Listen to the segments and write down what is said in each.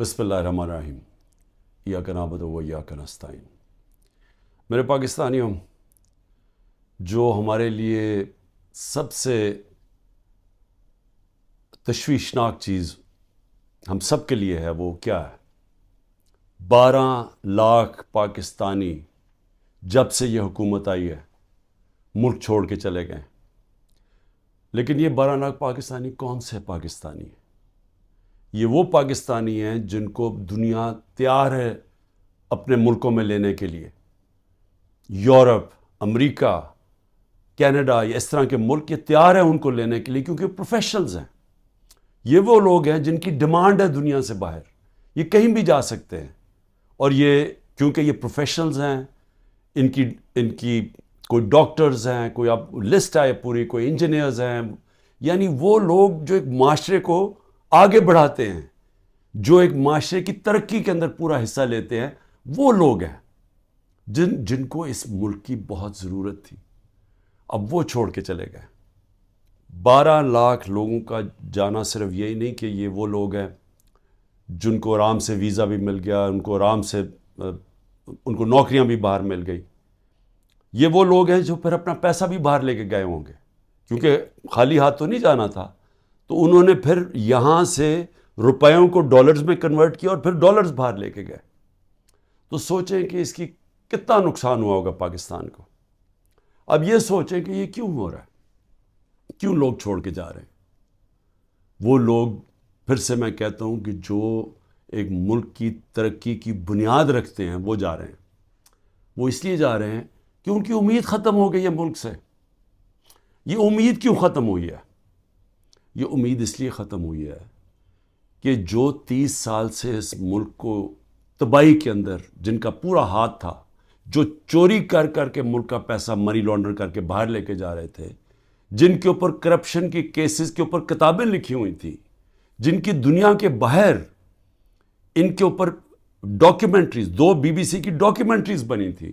بسم اللہ الرحمن الرحیم ایاک نعبد و ایاک نستعین۔ میرے پاکستانیوں، جو ہمارے لیے سب سے تشویشناک چیز ہم سب کے لیے ہے وہ کیا ہے؟ 12 لاکھ پاکستانی جب سے یہ حکومت آئی ہے ملک چھوڑ کے چلے گئے۔ لیکن یہ 12 لاکھ پاکستانی کون سے پاکستانی ہیں؟ یہ وہ پاکستانی ہیں جن کو دنیا تیار ہے اپنے ملکوں میں لینے کے لیے۔ یورپ، امریکہ، کینیڈا، یہ اس طرح کے ملک یہ تیار ہیں ان کو لینے کے لیے، کیونکہ پروفیشنلز ہیں۔ یہ وہ لوگ ہیں جن کی ڈیمانڈ ہے دنیا سے باہر، یہ کہیں بھی جا سکتے ہیں۔ اور یہ کیونکہ یہ پروفیشنلز ہیں، ان کی کوئی ڈاکٹرز ہیں، کوئی اب لسٹ ہے پوری، کوئی انجینئرز ہیں، یعنی وہ لوگ جو ایک معاشرے کو آگے بڑھاتے ہیں، جو ایک معاشرے کی ترقی کے اندر پورا حصہ لیتے ہیں، وہ لوگ ہیں جن کو اس ملک کی بہت ضرورت تھی۔ اب وہ چھوڑ کے چلے گئے۔ 12 لاکھ لوگوں کا جانا صرف یہی نہیں کہ یہ وہ لوگ ہیں جن کو آرام سے ویزا بھی مل گیا، ان کو آرام سے ان کو نوکریاں بھی باہر مل گئی۔ یہ وہ لوگ ہیں جو پھر اپنا پیسہ بھی باہر لے کے گئے ہوں گے، کیونکہ خالی ہاتھ تو نہیں جانا تھا، تو انہوں نے پھر یہاں سے روپیوں کو ڈالرز میں کنورٹ کیا اور پھر ڈالرز باہر لے کے گئے۔ تو سوچیں کہ اس کی کتنا نقصان ہوا ہوگا پاکستان کو۔ اب یہ سوچیں کہ یہ کیوں ہو رہا ہے، کیوں لوگ چھوڑ کے جا رہے ہیں۔ وہ لوگ، پھر سے میں کہتا ہوں کہ جو ایک ملک کی ترقی کی بنیاد رکھتے ہیں وہ جا رہے ہیں۔ وہ اس لیے جا رہے ہیں کہ ان کی امید ختم ہو گئی ہے ملک سے۔ یہ امید کیوں ختم ہوئی ہے؟ یہ امید اس لیے ختم ہوئی ہے کہ جو 30 سال سے اس ملک کو تباہی کے اندر جن کا پورا ہاتھ تھا، جو چوری کر کر کے ملک کا پیسہ منی لانڈر کر کے باہر لے کے جا رہے تھے، جن کے اوپر کرپشن کی کیسز کے اوپر کتابیں لکھی ہوئی تھیں، جن کی دنیا کے باہر ان کے اوپر ڈاکیومنٹریز، 2 BBC کی ڈاکیومنٹریز بنی تھی،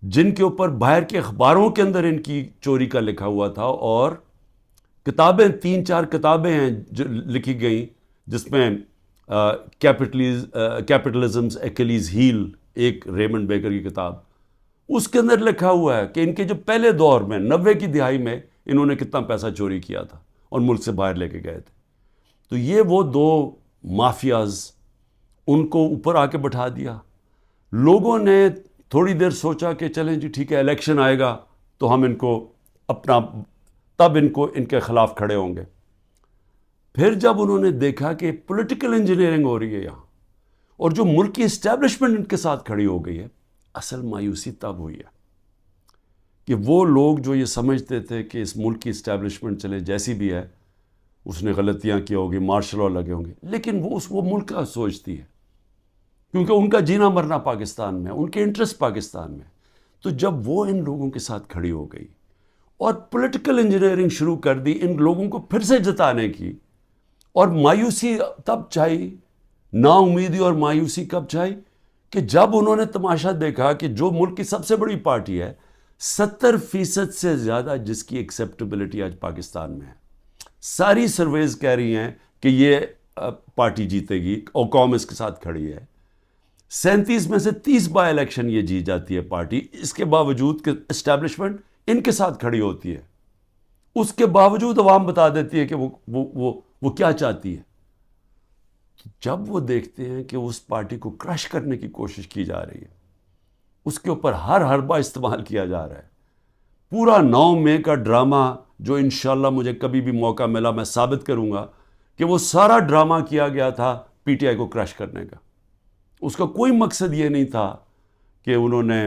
جن کے اوپر باہر کے اخباروں کے اندر ان کی چوری کا لکھا ہوا تھا، اور کتابیں 3-4 کتابیں ہیں جو لکھی گئیں، جس میں کیپٹلزمز ایکلیز ہیل، ایک ریمنڈ بیکر کی کتاب، اس کے اندر لکھا ہوا ہے کہ ان کے جو پہلے دور میں 90 کی دہائی میں انہوں نے کتنا پیسہ چوری کیا تھا اور ملک سے باہر لے کے گئے تھے۔ تو یہ وہ 2 مافیاز، ان کو اوپر آ کے بٹھا دیا۔ لوگوں نے تھوڑی دیر سوچا کہ چلیں جی ٹھیک ہے، الیکشن آئے گا تو ہم ان کو تب ان کے خلاف کھڑے ہوں گے۔ پھر جب انہوں نے دیکھا کہ پولیٹیکل انجینئرنگ ہو رہی ہے یہاں، اور جو ملک کی اسٹیبلشمنٹ ان کے ساتھ کھڑی ہو گئی ہے، اصل مایوسی تب ہوئی ہے کہ وہ لوگ جو یہ سمجھتے تھے کہ اس ملک کی اسٹیبلشمنٹ چلے جیسی بھی ہے، اس نے غلطیاں کی ہوگی، مارشل لا لگے ہوں گے، لیکن وہ ملک کا سوچتی ہے، کیونکہ ان کا جینا مرنا پاکستان میں، ان کے انٹرسٹ پاکستان میں۔ تو جب وہ ان لوگوں کے ساتھ کھڑی ہو گئی اور پولیٹیکل انجینئرنگ شروع کر دی ان لوگوں کو پھر سے جتانے کی، اور مایوسی تب چھائی، نا امیدی اور مایوسی کب چھائی کہ جب انہوں نے تماشا دیکھا کہ جو ملک کی سب سے بڑی پارٹی ہے، 70% سے زیادہ جس کی ایکسیپٹیبلٹی آج پاکستان میں ہے، ساری سرویز کہہ رہی ہیں کہ یہ پارٹی جیتے گی اور قوم اس کے ساتھ کھڑی ہے، 37 میں سے 30 بائی الیکشن یہ جیت جاتی ہے پارٹی، اس کے باوجود کہ اسٹیبلشمنٹ ان کے ساتھ کھڑی ہوتی ہے، اس کے باوجود عوام بتا دیتی ہے کہ وہ کیا چاہتی ہے۔ جب وہ دیکھتے ہیں کہ اس پارٹی کو کرش کرنے کی کوشش کی جا رہی ہے، اس کے اوپر ہر حربہ استعمال کیا جا رہا ہے، پورا 9 مئی کا ڈرامہ جو انشاءاللہ مجھے کبھی بھی موقع ملا میں ثابت کروں گا کہ وہ سارا ڈرامہ کیا گیا تھا PTI کو کرش کرنے کا۔ اس کا کوئی مقصد یہ نہیں تھا کہ انہوں نے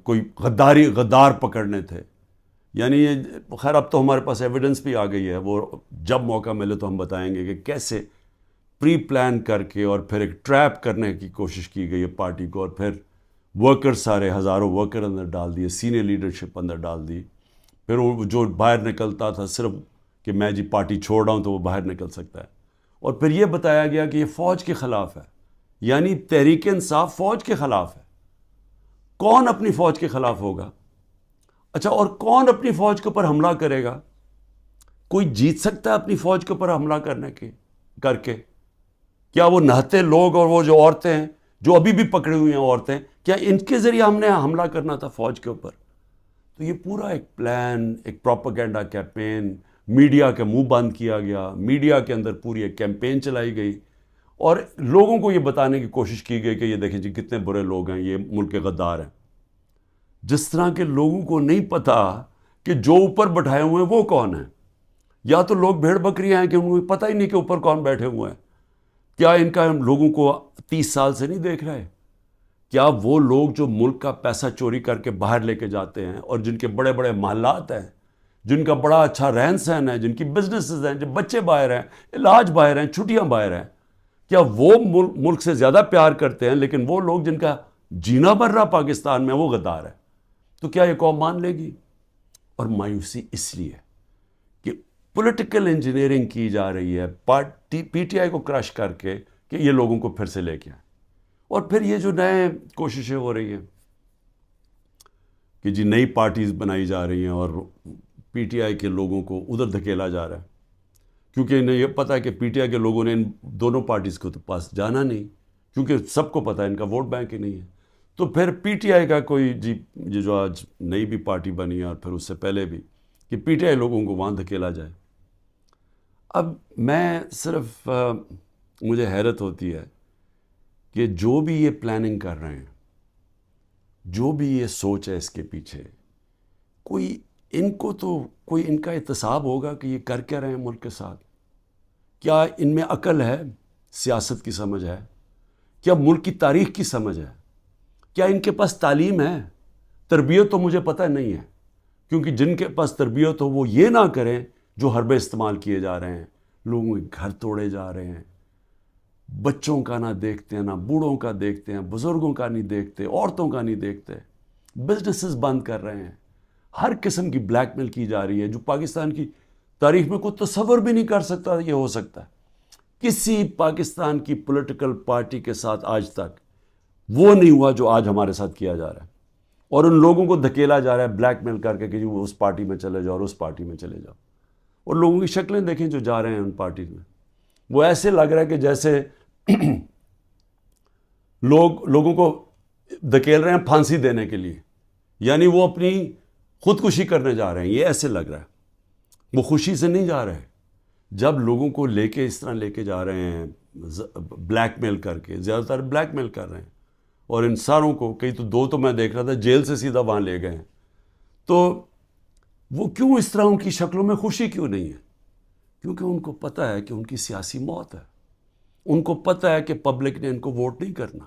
کوئی غدار پکڑنے تھے، یعنی خیر اب تو ہمارے پاس ایویڈنس بھی آ گئی ہے، وہ جب موقع ملے تو ہم بتائیں گے کہ کیسے پری پلان کر کے اور پھر ایک ٹریپ کرنے کی کوشش کی گئی ہے پارٹی کو، اور پھر ورکر سارے ہزاروں ورکر اندر ڈال دیے، سینئر لیڈرشپ اندر ڈال دی، پھر وہ جو باہر نکلتا تھا صرف کہ میں جی پارٹی چھوڑ رہا ہوں تو وہ باہر نکل سکتا ہے، اور پھر یہ بتایا گیا کہ یہ فوج کے خلاف ہے، یعنی تحریک انصاف فوج کے خلاف ہے۔ کون اپنی فوج کے خلاف ہوگا؟ اچھا، اور کون اپنی فوج کے اوپر حملہ کرے گا؟ کوئی جیت سکتا ہے اپنی فوج کے اوپر حملہ کر کے؟ کیا وہ نہتے لوگ اور وہ جو عورتیں ہیں جو ابھی بھی پکڑی ہوئی ہیں عورتیں، کیا ان کے ذریعے ہم نے حملہ کرنا تھا فوج کے اوپر؟ تو یہ پورا ایک پلان، ایک پروپیگنڈا کیمپین، میڈیا کے منہ بند کیا گیا، میڈیا کے اندر پوری ایک کیمپین چلائی گئی اور لوگوں کو یہ بتانے کی کوشش کی گئی کہ یہ دیکھیں جی کتنے برے لوگ ہیں، یہ ملک کے غدار ہیں. جس طرح کے لوگوں کو نہیں پتا کہ جو اوپر بٹھائے ہوئے ہیں وہ کون ہیں. یا تو لوگ بھیڑ بکریاں ہیں کہ ان کو پتہ ہی نہیں کہ اوپر کون بیٹھے ہوئے ہیں. کیا ان کا ہم لوگوں کو 30 سال سے نہیں دیکھ رہے؟ کیا وہ لوگ جو ملک کا پیسہ چوری کر کے باہر لے کے جاتے ہیں اور جن کے بڑے بڑے محلات ہیں، جن کا بڑا اچھا رہن سہن ہے، جن کی بزنسز ہیں، جو بچے باہر ہیں، علاج باہر ہیں، چھٹیاں باہر ہیں، کیا وہ ملک سے زیادہ پیار کرتے ہیں؟ لیکن وہ لوگ جن کا جینا بھر رہا پاکستان میں وہ غدار ہے. تو کیا یہ قوم مان لے گی؟ اور مایوسی اس لیے کہ پولیٹیکل انجینئرنگ کی جا رہی ہے پی ٹی آئی کو کرش کر کے کہ یہ لوگوں کو پھر سے لے کے آئیں. اور پھر یہ جو نئے کوششیں ہو رہی ہیں کہ جی نئی پارٹیز بنائی جا رہی ہیں اور پی ٹی آئی کے لوگوں کو ادھر دھکیلا جا رہا ہے، کیونکہ انہیں یہ پتہ ہے کہ پی ٹی آئی کے لوگوں نے ان دونوں پارٹیز کو تو پاس جانا نہیں، کیونکہ سب کو پتہ ہے ان کا ووٹ بینک ہی نہیں ہے. تو پھر پی ٹی آئی کا کوئی جی یہ جو آج نئی بھی پارٹی بنی ہے اور پھر اس سے پہلے بھی کہ پی ٹی آئی لوگوں کو وہاں دھکیلا جائے. اب میں صرف مجھے حیرت ہوتی ہے کہ جو بھی یہ پلاننگ کر رہے ہیں، جو بھی یہ سوچ ہے اس کے پیچھے، کوئی ان کو تو کوئی ان کا احتساب ہوگا کہ یہ کر کیا رہے ہیں ملک کے ساتھ؟ کیا ان میں عقل ہے، سیاست کی سمجھ ہے؟ کیا ملک کی تاریخ کی سمجھ ہے؟ کیا ان کے پاس تعلیم ہے؟ تربیت تو مجھے پتہ نہیں ہے، کیونکہ جن کے پاس تربیت ہو وہ یہ نہ کریں جو حربے استعمال کیے جا رہے ہیں. لوگوں کے گھر توڑے جا رہے ہیں، بچوں کا نہ دیکھتے ہیں، نہ بوڑھوں کا دیکھتے ہیں، بزرگوں کا نہیں دیکھتے، عورتوں کا نہیں دیکھتے، بزنسز بند کر رہے ہیں، ہر قسم کی بلیک میل کی جا رہی ہے جو پاکستان کی تاریخ میں کوئی تصور بھی نہیں کر سکتا یہ ہو سکتا ہے. کسی پاکستان کی پولیٹیکل پارٹی کے ساتھ آج تک وہ نہیں ہوا جو آج ہمارے ساتھ کیا جا رہا ہے. اور ان لوگوں کو دھکیلا جا رہا ہے بلیک میل کر کے کہ وہ اس پارٹی میں چلے جاؤ اور اس پارٹی میں چلے جاؤ. اور لوگوں کی شکلیں دیکھیں جو جا رہے ہیں ان پارٹیز میں، وہ ایسے لگ رہا ہے کہ جیسے لوگوں کو دھکیل رہے ہیں پھانسی دینے کے لیے، یعنی وہ اپنی خودکشی کرنے جا رہے ہیں. یہ ایسے لگ رہا ہے، وہ خوشی سے نہیں جا رہے. جب لوگوں کو لے کے اس طرح لے کے جا رہے ہیں بلیک میل کر کے، زیادہ تر بلیک میل کر رہے ہیں، اور ان ساروں کو کئی تو میں دیکھ رہا تھا جیل سے سیدھا وہاں لے گئے ہیں. تو وہ کیوں اس طرح ان کی شکلوں میں خوشی کیوں نہیں ہے؟ کیونکہ ان کو پتہ ہے کہ ان کی سیاسی موت ہے. ان کو پتہ ہے کہ پبلک نے ان کو ووٹ نہیں کرنا.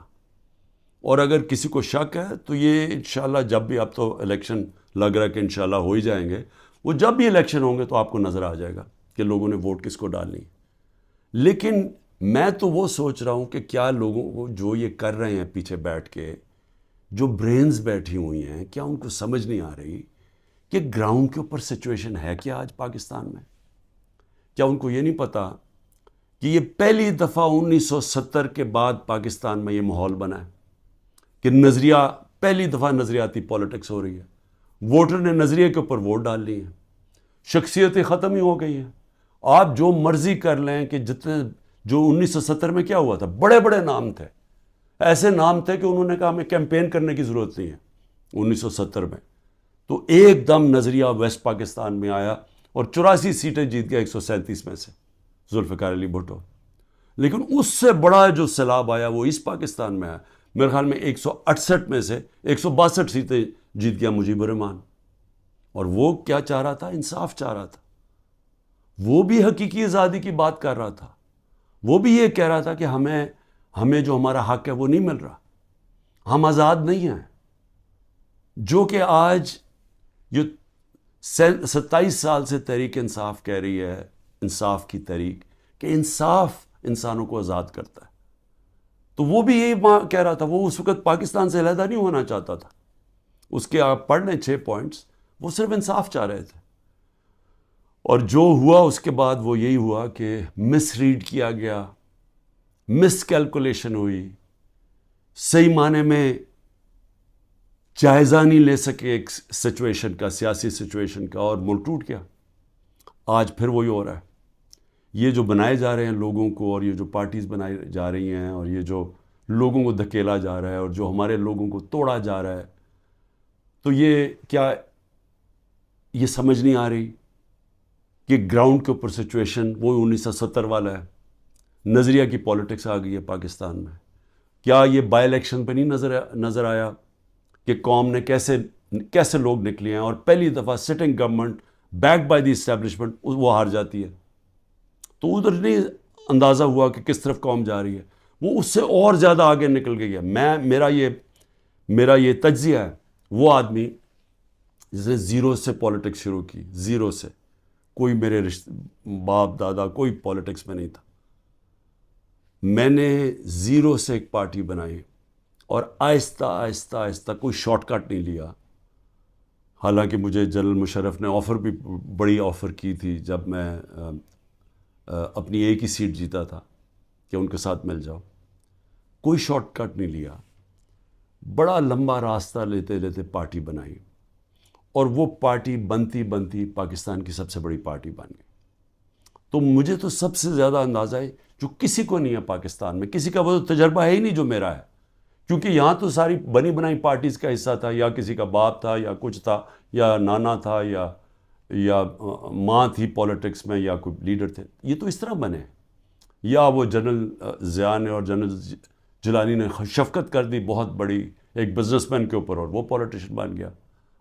اور اگر کسی کو شک ہے تو یہ انشاءاللہ جب بھی، اب تو الیکشن لگ رہا ہے کہ انشاءاللہ ہو ہی جائیں گے، وہ جب بھی الیکشن ہوں گے تو آپ کو نظر آ جائے گا کہ لوگوں نے ووٹ کس کو ڈالنی. لیکن میں تو وہ سوچ رہا ہوں کہ کیا لوگوں کو جو یہ کر رہے ہیں پیچھے بیٹھ کے، جو برینز بیٹھی ہوئی ہیں، کیا ان کو سمجھ نہیں آ رہی کہ گراؤنڈ کے اوپر سچویشن ہے کیا آج پاکستان میں؟ کیا ان کو یہ نہیں پتا کہ یہ پہلی دفعہ 1970 کے بعد پاکستان میں یہ ماحول بنا ہے کہ نظریہ، پہلی دفعہ نظریاتی پولیٹکس ہو رہی ہے. ووٹر نے نظریے کے اوپر ووٹ ڈال لی ہیں، شخصیتیں ختم ہی ہو گئی ہیں. آپ جو مرضی کر لیں کہ جتنے جو 1970 میں کیا ہوا تھا، بڑے بڑے نام تھے، ایسے نام تھے کہ انہوں نے کہا ہمیں کیمپین کرنے کی ضرورت نہیں ہے 1970 میں. تو ایک دم نظریہ ویسٹ پاکستان میں آیا اور 84 سیٹیں جیت گیا 137 میں سے ذوالفقار علی بھٹو. لیکن اس سے بڑا جو سیلاب آیا وہ اس پاکستان میں آیا. میرے خیال میں 168 میں سے 162 سیٹیں جیت گیا مجیب الرحمان. اور وہ کیا چاہ رہا تھا؟ انصاف چاہ رہا تھا. وہ بھی حقیقی آزادی کی بات کر رہا تھا. وہ بھی یہ کہہ رہا تھا کہ ہمیں جو ہمارا حق ہے وہ نہیں مل رہا، ہم آزاد نہیں ہیں. جو کہ آج یہ 27 سال سے تحریک انصاف کہہ رہی ہے، انصاف کی تحریک، کہ انصاف انسانوں کو آزاد کرتا ہے. تو وہ بھی یہی کہہ رہا تھا. وہ اس وقت پاکستان سے علیحدہ نہیں ہونا چاہتا تھا. اس کے آپ پڑھ لیں 6 پوائنٹس، وہ صرف انصاف چاہ رہے تھے. اور جو ہوا اس کے بعد وہ یہی ہوا کہ مس ریڈ کیا گیا، مس کیلکولیشن ہوئی، صحیح معنی میں جائزہ نہیں لے سکے ایک سچویشن کا، سیاسی سچویشن کا، اور ملک ٹوٹ گیا. آج پھر وہی ہو رہا ہے. یہ جو بنائے جا رہے ہیں لوگوں کو، اور یہ جو پارٹیز بنائی جا رہی ہیں، اور یہ جو لوگوں کو دھکیلا جا رہا ہے، اور جو ہمارے لوگوں کو توڑا جا رہا ہے، تو یہ کیا یہ سمجھ نہیں آ رہی کہ گراؤنڈ کے اوپر سچویشن وہ 1970 والا ہے؟ نظریہ کی پالیٹکس آ گئی ہے پاکستان میں. کیا یہ بائی الیکشن پہ نہیں نظر آیا کہ قوم نے کیسے لوگ نکلے ہیں، اور پہلی دفعہ sitting government back by the establishment وہ ہار جاتی ہے؟ تو ادھر نہیں اندازہ ہوا کہ کس طرف قوم جا رہی ہے، وہ اس سے اور زیادہ آگے نکل گئی ہے. میرا یہ تجزیہ ہے. وہ آدمی جس نے زیرو سے پالیٹکس شروع کی، زیرو سے، کوئی میرے باپ دادا کوئی پالیٹکس میں نہیں تھا. میں نے زیرو سے ایک پارٹی بنائی، اور آہستہ آہستہ آہستہ کوئی شارٹ کٹ نہیں لیا. حالانکہ مجھے جنرل مشرف نے آفر بھی بڑی آفر کی تھی جب میں اپنی ایک ہی سیٹ جیتا تھا کہ ان کے ساتھ مل جاؤ. کوئی شارٹ کٹ نہیں لیا، بڑا لمبا راستہ لیتے لیتے پارٹی بنائی، اور وہ پارٹی بنتی بنتی پاکستان کی سب سے بڑی پارٹی بن گئی. تو مجھے تو سب سے زیادہ اندازہ ہے جو کسی کو نہیں ہے پاکستان میں، کسی کا وہ تجربہ ہے ہی نہیں جو میرا ہے، کیونکہ یہاں تو ساری بنی بنائی پارٹیز کا حصہ تھا، یا کسی کا باپ تھا، یا کچھ تھا، یا نانا تھا، یا ماں تھی پالیٹکس میں، یا کوئی لیڈر تھے. یہ تو اس طرح بنے، یا وہ جنرل ضیاء نے اور جنرل جیلانی نے شفقت کر دی بہت بڑی ایک بزنس مین کے اوپر، اور وہ پالیٹیشین بن گیا،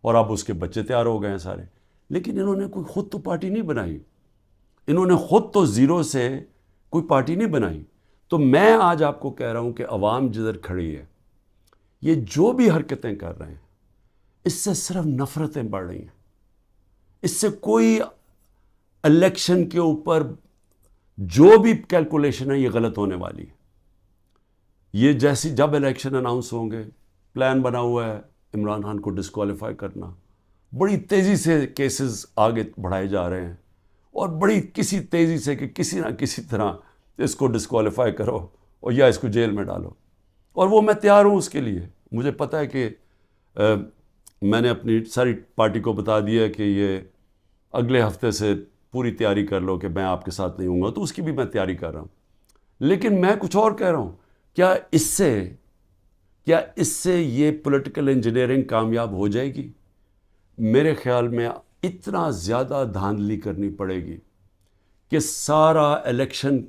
اور اب اس کے بچے تیار ہو گئے ہیں سارے. لیکن انہوں نے کوئی خود تو پارٹی نہیں بنائی، انہوں نے خود تو زیرو سے کوئی پارٹی نہیں بنائی. تو میں آج آپ کو کہہ رہا ہوں کہ عوام جدھر کھڑی ہے، یہ جو بھی حرکتیں کر رہے ہیں، اس سے صرف نفرتیں بڑھ رہی ہیں. اس سے کوئی الیکشن کے اوپر جو بھی کیلکولیشن ہے یہ غلط ہونے والی ہے. یہ جب الیکشن اناؤنس ہوں گے، پلان بنا ہوا ہے عمران خان کو ڈسکوالیفائی کرنا، بڑی تیزی سے کیسز آگے بڑھائے جا رہے ہیں، اور بڑی کسی تیزی سے کہ کسی نہ کسی طرح اس کو ڈسکوالیفائی کرو اور یا اس کو جیل میں ڈالو. اور وہ میں تیار ہوں اس کے لیے. مجھے پتہ ہے کہ میں نے اپنی ساری پارٹی کو بتا دیا کہ یہ اگلے ہفتے سے پوری تیاری کر لو کہ میں آپ کے ساتھ نہیں ہوں گا، تو اس کی بھی میں تیاری کر رہا ہوں. لیکن میں کچھ اور کہہ رہا ہوں، کیا اس سے یہ پولیٹیکل انجینئرنگ کامیاب ہو جائے گی؟ میرے خیال میں اتنا زیادہ دھاندلی کرنی پڑے گی کہ سارا الیکشن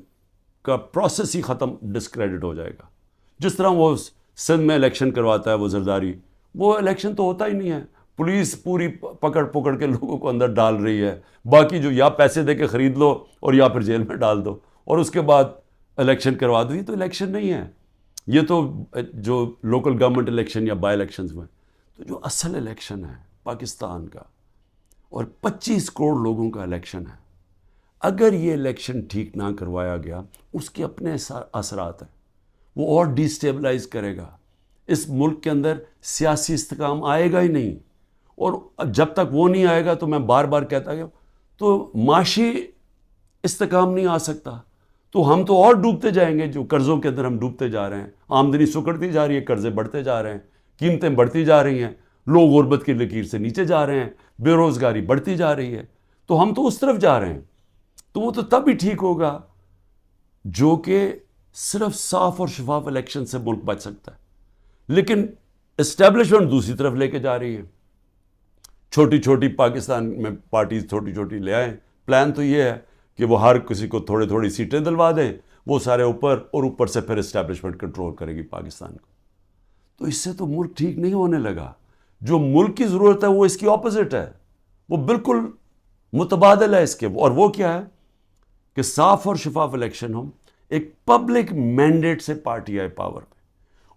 کا پروسیس ہی ڈسکریڈٹ ہو جائے گا. جس طرح وہ سندھ میں الیکشن کرواتا ہے وہ زرداری، وہ الیکشن تو ہوتا ہی نہیں ہے. پولیس پوری پکڑ کے لوگوں کو اندر ڈال رہی ہے، باقی جو یا پیسے دے کے خرید لو اور یا پھر جیل میں ڈال دو، اور اس کے بعد الیکشن کروا دو. یہ تو الیکشن نہیں ہے. یہ تو جو لوکل گورنمنٹ الیکشن یا بائی الیکشنز میں، تو جو اصل الیکشن ہے پاکستان کا، اور 25 کروڑ لوگوں کا الیکشن ہے، اگر یہ الیکشن ٹھیک نہ کروایا گیا، اس کے اپنے اثرات ہیں. وہ اور ڈی سٹیبلائز کرے گا. اس ملک کے اندر سیاسی استحکام آئے گا ہی نہیں، اور جب تک وہ نہیں آئے گا تو میں بار بار کہتا گیا تو معاشی استحکام نہیں آ سکتا. تو ہم تو اور ڈوبتے جائیں گے، جو قرضوں کے اندر ہم ڈوبتے جا رہے ہیں. آمدنی سکڑتی جا رہی ہے، قرضے بڑھتے جا رہے ہیں، قیمتیں بڑھتی جا رہی ہیں، لوگ غربت کی لکیر سے نیچے جا رہے ہیں، بے روزگاری بڑھتی جا رہی ہے. تو ہم تو اس طرف جا رہے ہیں. تو وہ تو تب ہی ٹھیک ہوگا جو کہ صرف صاف اور شفاف الیکشن سے ملک بچ سکتا ہے. لیکن اسٹیبلشمنٹ دوسری طرف لے کے جا رہی ہے. چھوٹی چھوٹی پاکستان میں پارٹیز چھوٹی چھوٹی لے آئیں. پلان تو یہ ہے کہ وہ ہر کسی کو تھوڑی سیٹیں دلوا دیں، وہ سارے اوپر، اور اوپر سے پھر اسٹیبلشمنٹ کنٹرول کرے گی پاکستان کو. تو اس سے تو ملک ٹھیک نہیں ہونے لگا. جو ملک کی ضرورت ہے وہ اس کی اپوزٹ ہے، وہ بالکل متبادل ہے اس کے. اور وہ کیا ہے کہ صاف اور شفاف الیکشن ہو، ایک پبلک مینڈیٹ سے پارٹی آئے پاور پہ،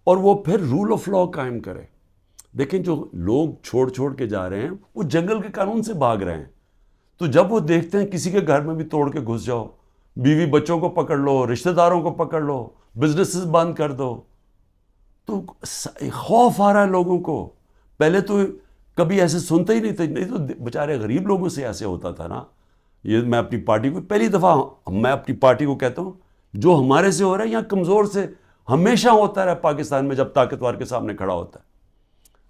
اور وہ پھر رول آف لا قائم کرے. دیکھیں جو لوگ چھوڑ کے جا رہے ہیں وہ جنگل کے قانون سے بھاگ رہے ہیں. تو جب وہ دیکھتے ہیں کسی کے گھر میں بھی توڑ کے گھس جاؤ، بیوی بچوں کو پکڑ لو، رشتہ داروں کو پکڑ لو، بزنسز بند کر دو، تو خوف آ رہا ہے لوگوں کو. پہلے تو کبھی ایسے سنتے ہی نہیں تھے، نہیں تو بیچارے غریب لوگوں سے ایسے ہوتا تھا نا. یہ میں اپنی پارٹی کو پہلی دفعہ میں اپنی پارٹی کو کہتا ہوں، جو ہمارے سے ہو رہا ہے یا کمزور سے ہمیشہ ہوتا رہا پاکستان میں جب طاقتور کے سامنے کھڑا ہوتا ہے.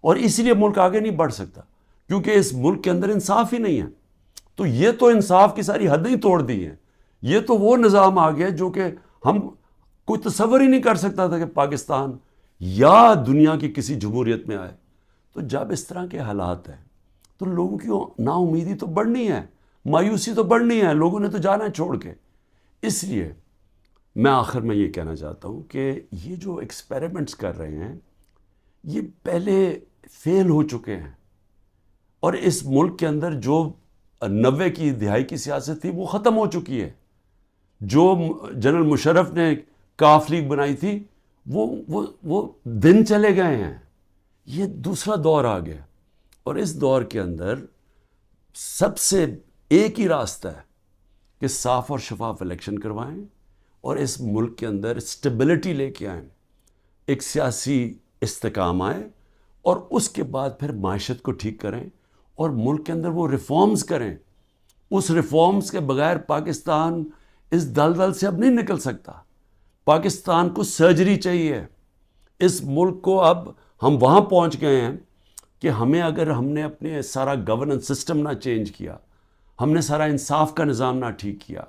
اور اسی لیے ملک آگے نہیں بڑھ سکتا، کیونکہ اس ملک کے اندر انصاف ہی نہیں ہے. تو یہ تو انصاف کی ساری حدیں ہی توڑ دی ہیں. یہ تو وہ نظام آ گیا جو کہ ہم کوئی تصور ہی نہیں کر سکتا تھا کہ پاکستان یا دنیا کی کسی جمہوریت میں آئے. تو جب اس طرح کے حالات ہیں تو لوگوں کی نا امیدی تو بڑھنی ہے, مایوسی تو بڑھنی ہے, لوگوں نے تو جانا ہے چھوڑ کے. اس لیے میں آخر میں یہ کہنا چاہتا ہوں کہ یہ جو ایکسپیریمنٹس کر رہے ہیں یہ پہلے فیل ہو چکے ہیں, اور اس ملک کے اندر جو 90 کی دہائی کی سیاست تھی وہ ختم ہو چکی ہے. جو جنرل مشرف نے کاف لیگ بنائی تھی وہ دن چلے گئے ہیں. یہ دوسرا دور آ گیا, اور اس دور کے اندر سب سے ایک ہی راستہ ہے کہ صاف اور شفاف الیکشن کروائیں اور اس ملک کے اندر اسٹیبلٹی لے کے آئیں, ایک سیاسی استحکام آئے, اور اس کے بعد پھر معیشت کو ٹھیک کریں اور ملک کے اندر وہ ریفارمز کریں. اس ریفارمز کے بغیر پاکستان اس دلدل سے اب نہیں نکل سکتا. پاکستان کو سرجری چاہیے. اس ملک کو اب ہم وہاں پہنچ گئے ہیں کہ اگر ہم نے اپنے سارا گورننس سسٹم نہ چینج کیا, ہم نے سارا انصاف کا نظام نہ ٹھیک کیا,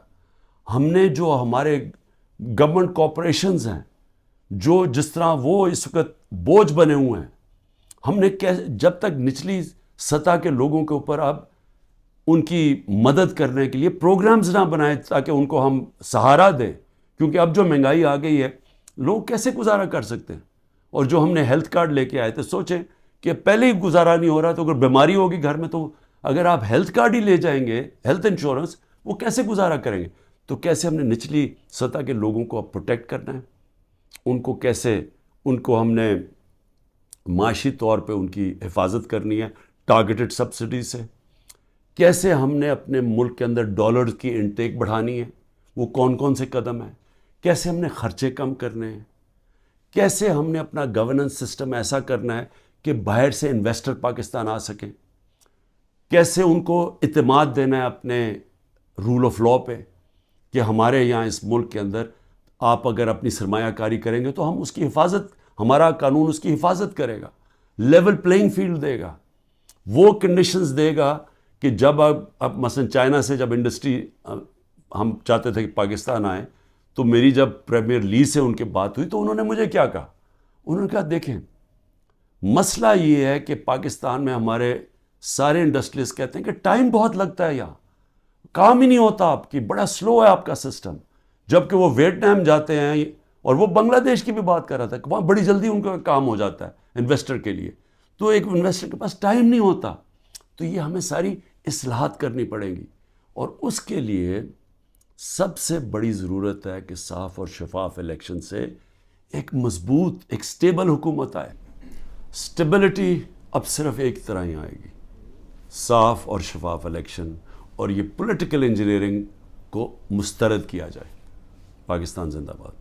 ہم نے جو ہمارے گورنمنٹ کارپوریشنز ہیں جو جس طرح وہ اس وقت بوجھ بنے ہوئے ہیں, ہم نے جب تک نچلی سطح کے لوگوں کے اوپر اب ان کی مدد کرنے کے لیے پروگرامز نہ بنائے تاکہ ان کو ہم سہارا دیں, کیونکہ اب جو مہنگائی آ گئی ہے لوگ کیسے گزارا کر سکتے ہیں. اور جو ہم نے ہیلتھ کارڈ لے کے آئے تھے, سوچیں کہ پہلے ہی گزارا نہیں ہو رہا تو اگر بیماری ہوگی گھر میں تو اگر آپ ہیلتھ کارڈ ہی لے جائیں گے, ہیلتھ انشورنس, وہ کیسے گزارا کریں گے. تو کیسے ہم نے نچلی سطح کے لوگوں کو اب پروٹیکٹ کرنا ہے, ان کو ہم نے معاشی طور پہ ان کی حفاظت کرنی ہے ٹارگیٹڈ سبسڈی سے. کیسے ہم نے اپنے ملک کے اندر ڈالرز کی انٹیک بڑھانی ہے, وہ کون کون سے قدم ہیں. کیسے ہم نے خرچے کم کرنے ہیں. کیسے ہم نے اپنا گورننس سسٹم ایسا کرنا ہے کہ باہر سے انویسٹر پاکستان آ سکیں. کیسے ان کو اعتماد دینا ہے اپنے رول آف لاء پہ کہ ہمارے یہاں اس ملک کے اندر آپ اگر اپنی سرمایہ کاری کریں گے تو ہم اس کی حفاظت, ہمارا قانون اس کی حفاظت کرے گا, لیول پلینگ فیلڈ دے گا, وہ کنڈیشنز دے گا کہ جب اب مثلا چائنا سے جب انڈسٹری ہم چاہتے تھے کہ پاکستان آئے, تو میری جب پریمیئر لی سے ان کے بات ہوئی تو انہوں نے مجھے کیا کہا, انہوں نے کہا دیکھیں مسئلہ یہ ہے کہ پاکستان میں ہمارے سارے انڈسٹریز کہتے ہیں کہ ٹائم بہت لگتا ہے, یہاں کام ہی نہیں ہوتا آپ کی, بڑا سلو ہے آپ کا سسٹم. جبکہ وہ ویتنام جاتے ہیں, اور وہ بنگلہ دیش کی بھی بات کر رہا تھا کہ وہاں بڑی جلدی ان کا کام ہو جاتا ہے انویسٹر کے لیے. تو ایک انویسٹر کے پاس ٹائم نہیں ہوتا. تو یہ ہمیں ساری اصلاحات کرنی پڑیں گی, اور اس کے لیے سب سے بڑی ضرورت ہے کہ صاف اور شفاف الیکشن سے ایک مضبوط, ایک سٹیبل حکومت آئے. سٹیبلٹی اب صرف ایک طرح ہی آئے گی, صاف اور شفاف الیکشن, اور یہ پولیٹیکل انجینئرنگ کو مسترد کیا جائے. پاکستان زندہ باد.